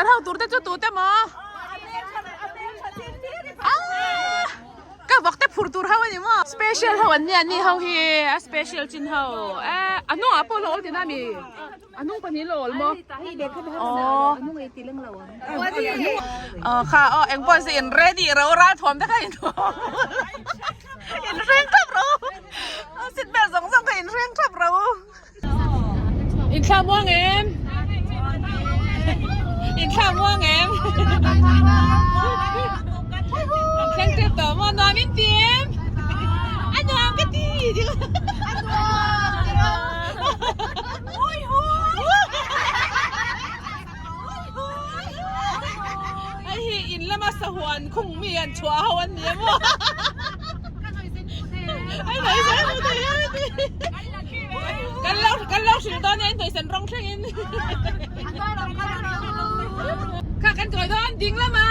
กันเท่าตัวแต่จุดตัวแต่หมอก็บอกแต่พูดตัวเขาอย่างมั้ง special เขาวันนี้นี่เขาเฮีย special จริงเขาอันนู้นอ่ะพวกเราที่นั่นมีอันนู้นคนนี้โหลมั้งอ๋อค่ะเอ็งปอนสิน ready เราร้านพร้อมได้ค่ะอินอินเร่งครับเราสิบแปดสองก็อินเร่งครับเราอินข้าวม่วงเอ็มอินข้าวม่วงเอ็มแข่งเจ็บต่อมอนอนมินเตียมอันยามก็ดีดิไอ้อินแล้วมาสะหวนคงมีอันชัวร์วันนี้มั้งไอ้ไหนใช่ไหมกันเล่าสื่อตอนนี้ตัวฉันร้องเพลงข้ากันก่อยตอนดิ้งแล้วมา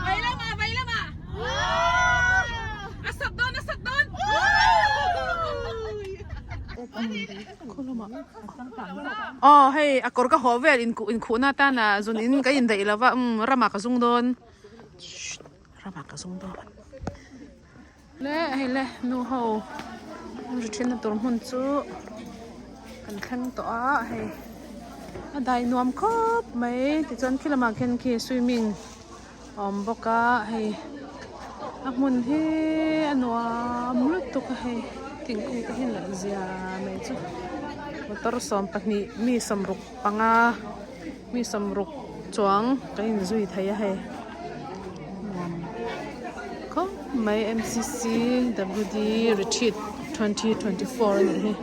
ไปแล้วมาสักโดนคนละมาอ๋อให้อากรก็หัวเวลอินคูน่าตานะส่วนอินก็อินได้แล้วว่าระมากระซุงโดนระมากระซุงโดนเล่ให้เล่นูเฮาจะเช่นตัวหุ่นจูกันแข่งตัวให้ได้นวมครบไหมที่จนคิดละมาเคนคีสวิมิงบอกก็ให้อักมุนที่นวมลุกตุกให้ทิ้งกูก็เห็นหลังเสียไหมจูวัตรสอมปักนี้มีสำรุกปังมีสำรุกจวงก็เห็นจุยไทยให้ก็ไม่ MCC WD Retreat 2024นี่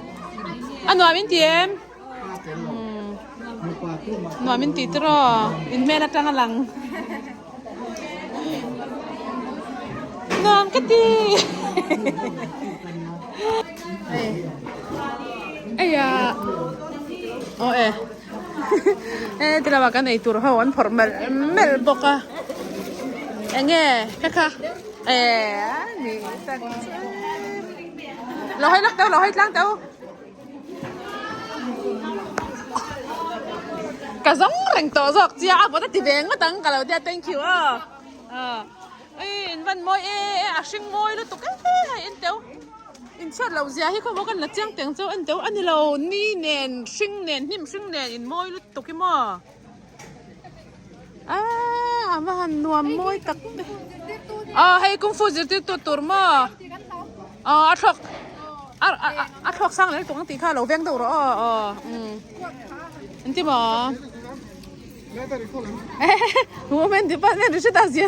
อันนวมินเตียมนวมินตีตรออินเมรัตังหลังนวมก็ดีไอ้ยาโอ้ที่เราบอกกันไอ้ตัวเขาวันพอร์เมลบอกอะเอ็งค่ะนี่สักเราให้ลักเต้าเราให้ล้างเต้ากระซงแรงต่อสอกเจ้าเพราะถ้าตีแบงก็ตั้งกันเราจะ thank you วันมวยชิงมวยแล้วตุกอินเต้าอินเชื่อเราเสียให้เขาบอกกันละเจ้าแต่งเจ้าอินเต้าอันนี้เรานี่เน้นชิงเน้นนิ่มชิงเน้นอินมวยแล้วตุกกี่มั่วมาหันนวมมวยตักให้กุ้งฟูจิตตัวมั่วอัดทอกสร้างเลยตรงนั้นตีข้าเราแวงตัวเราอันที่หมอหัวมันที่บ้านเนี่ยรู้สึกตาเสีย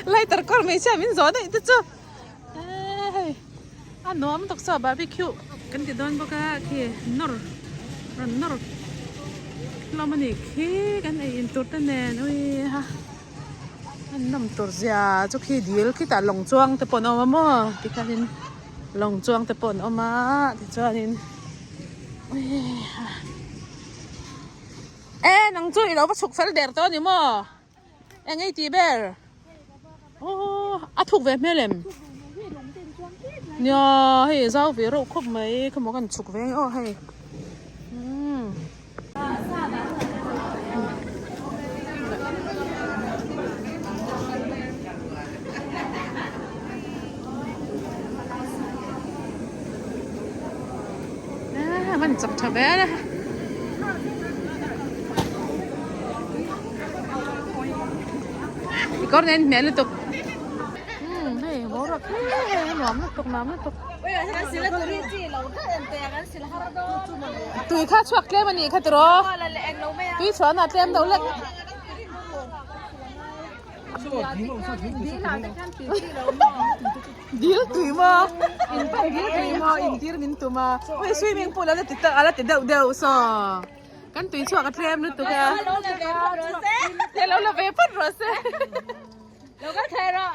ไล่ตะกอนไม่ใช่มินสอนได้ที่เจ้าน้องมันตกสอบบาร์บีคิวกันที่โดนบอกว่าคือนอร์เรามันอีกคือกันไอ้อินตัวนั่นเองอุ้ยฮะอันน้ำตัวเสียจุกขี้ดีลขี้ตาหลงจวงแต่ปนออกมามั่วที่กันหลงจวงแต่ปนออกมาที่เจ้านี่นังจุ้ยเราไปฉุกเฟลเดอร์ตัวนี้มั่วไงตีเบลถูกเว็บไม่เล่มเนี่ยให้เจ้าวิโรครบไหมเขาบอกกันฉุกเว็บให้มันจับทำแบบนะก็เน้นแม่เลยตกเฮ้ยบอกว่าหนอมตกน้ำตกตุยข้าชวักเล่มันนี่ข้าตัวตุยสอนอ่ะเต็มเท่าเล็กดีลตุยมาอินไปดีลตุยมาอินดีลมินตุมาเฮ้ยสวิมมิ่งพูลอะไรติดอะไรติดเดาซอกันตุยชวักเต็มเลยตุกะเดี๋ยวเราไปพูดรสเราก็แค่รอ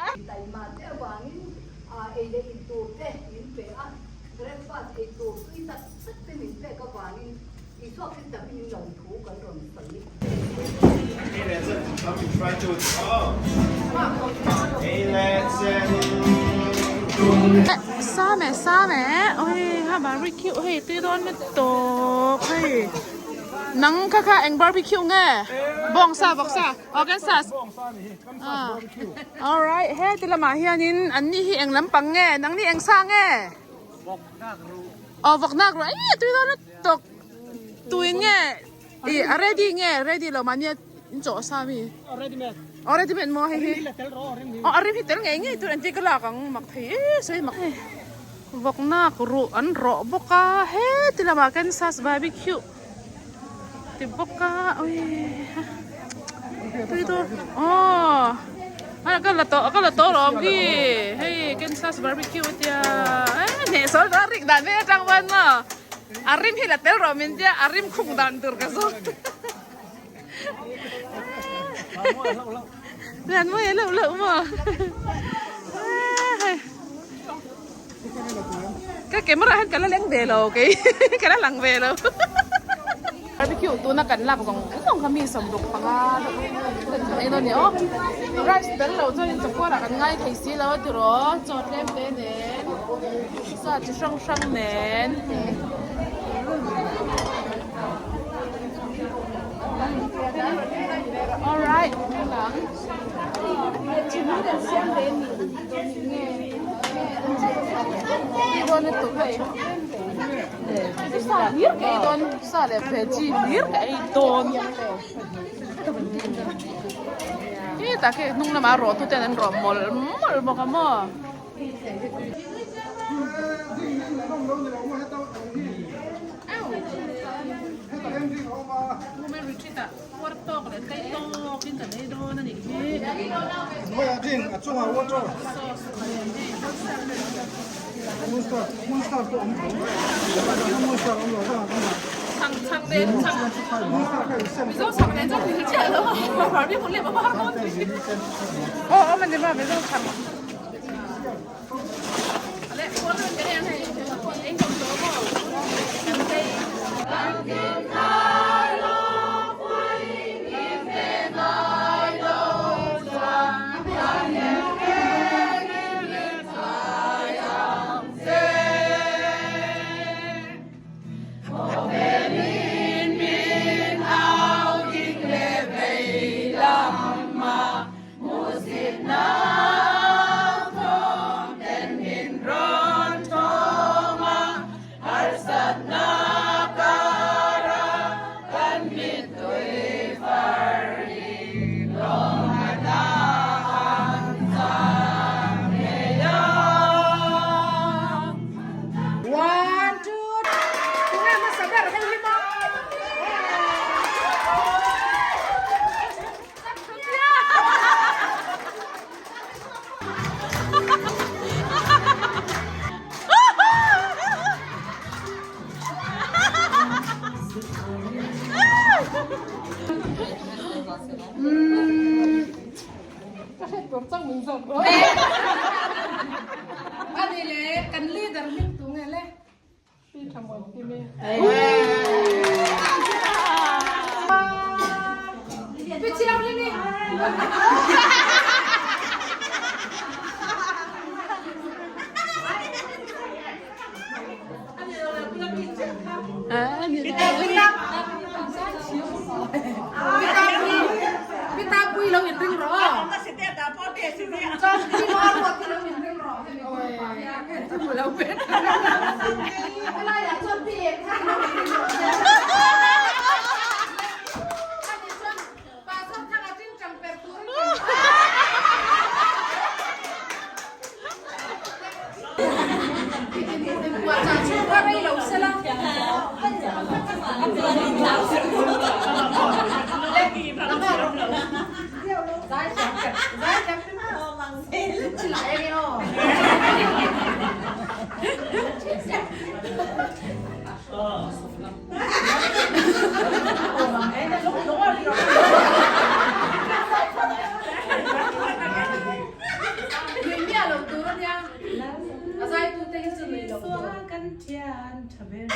ซ่าแม่โอ้ยฮะบาร์บีคิวเฮ้ยตีโดนไม่ตกเฮ้ย นังค่ะเอ็งบาร์บีคิวไงบองซาบอกซาออกันซาalright เฮ้ติละมาเฮียนินอันนี้เอ็งลำปังไงนังนี่เอ็งซ่าไงอ๋อบอกนักรู้ไอ้ตัวนั้นตกตัวไงready ไง ready เรามาเนี่ยจ่อซามี already เป็นมอให้อ๋อ already เตลไงตัวอันที่ก็ลากังมักเฮ้สวยมักบอกนักรู้อันรอบอกกะเฮ้ติละมากันซาสบาร์บีคิวติบอกกะโอ้ยตัวอ๋อก็ละโตรอกี้เฮ้กันซาสบาร์บีคิวเดียเนี่ยสอนอาริกดันเนี่ยจังวันน่ะอาริมฮิละเตลรอมินเดียอาริมคุ้งดันตัวกันสุดเรียนไม่เลิกมาก็เก็บมาให้กันแล้วเลี้ยงเดลโอเคกันแล้วหลังเวลบาร์บีคิวตัวนักกันหลักต้องเขามีสมดุลปังอ่ะไอ้ตัวเนี้ยไรส์เดลเราจะยังจะกว่ากันง่ายที่สุดแล้วที่รอจอดเล่มเน้นสัตว์ช่างเน้นalright หลังชิ้นนี้เดี๋ยวเสียงเด่นโดนตัวไปsa lir ka idon sa le peji lir ka idon kita ke nung na maro tu tenen romol mo ka mo Ngomel retreat kwarto ko le kay to kinta ne do na ni Mo ya din atsunga woto. Monster to om. Monster om lo ra ka. 창내 창 Monster ka isem. 미소 창내 좀 일치해서 발비 볼래 뭐 하는 건데 어머니 봐 미소 창 네, 오늘 그냥 해. 인공 너무 Ani le kan leader mit tu ngale. Pi thamon ti me. Pi chiao le ni. Ani le. Kita pui lo in ring ro. Ta se te da po te se ni. Cho ti mo mo ti lo in ring ro. Oi. Tu lo pe. Ala ya cho ti ta lo in ring ro. Ani son pa son ta ga tin chang per tu. Buat cha cha rai lo se la. Giải chậm bằng chỉ lại em đâu. Mình biết đầu tư nha. À sai tu tên sự mình đầu tư. Căn chăn chả biết.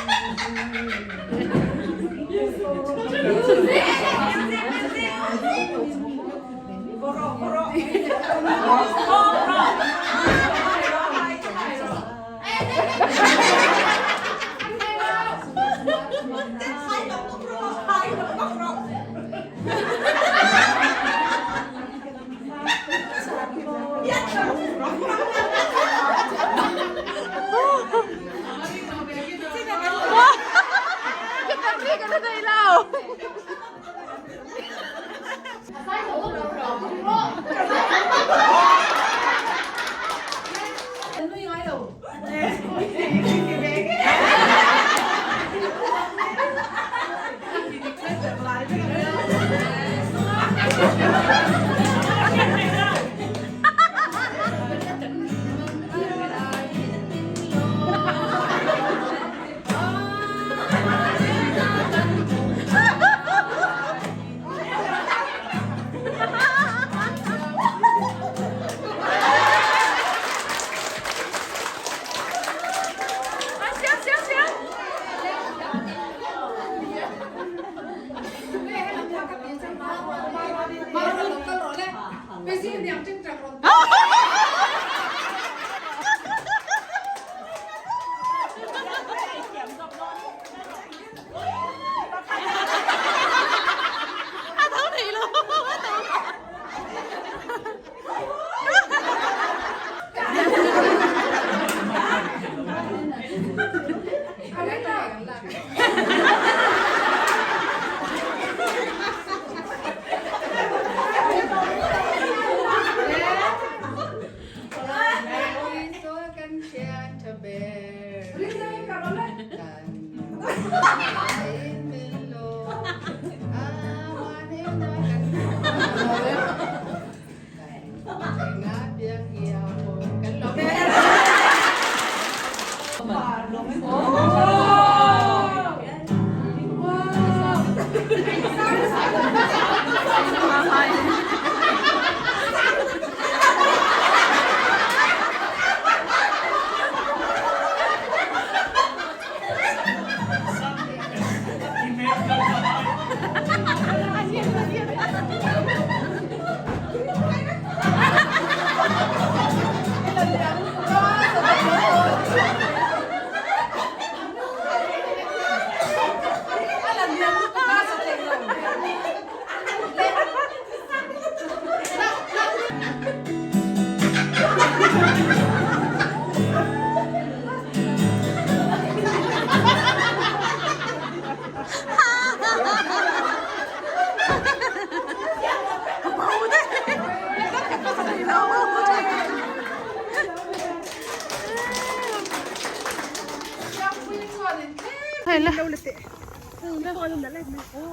Hay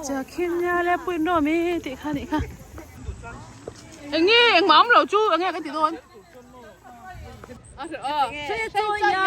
giờ kim nha lẽ bún đồ mi tị khá anh nghe anh mắm lẩu chú anh nghe cái gì luôn 最重要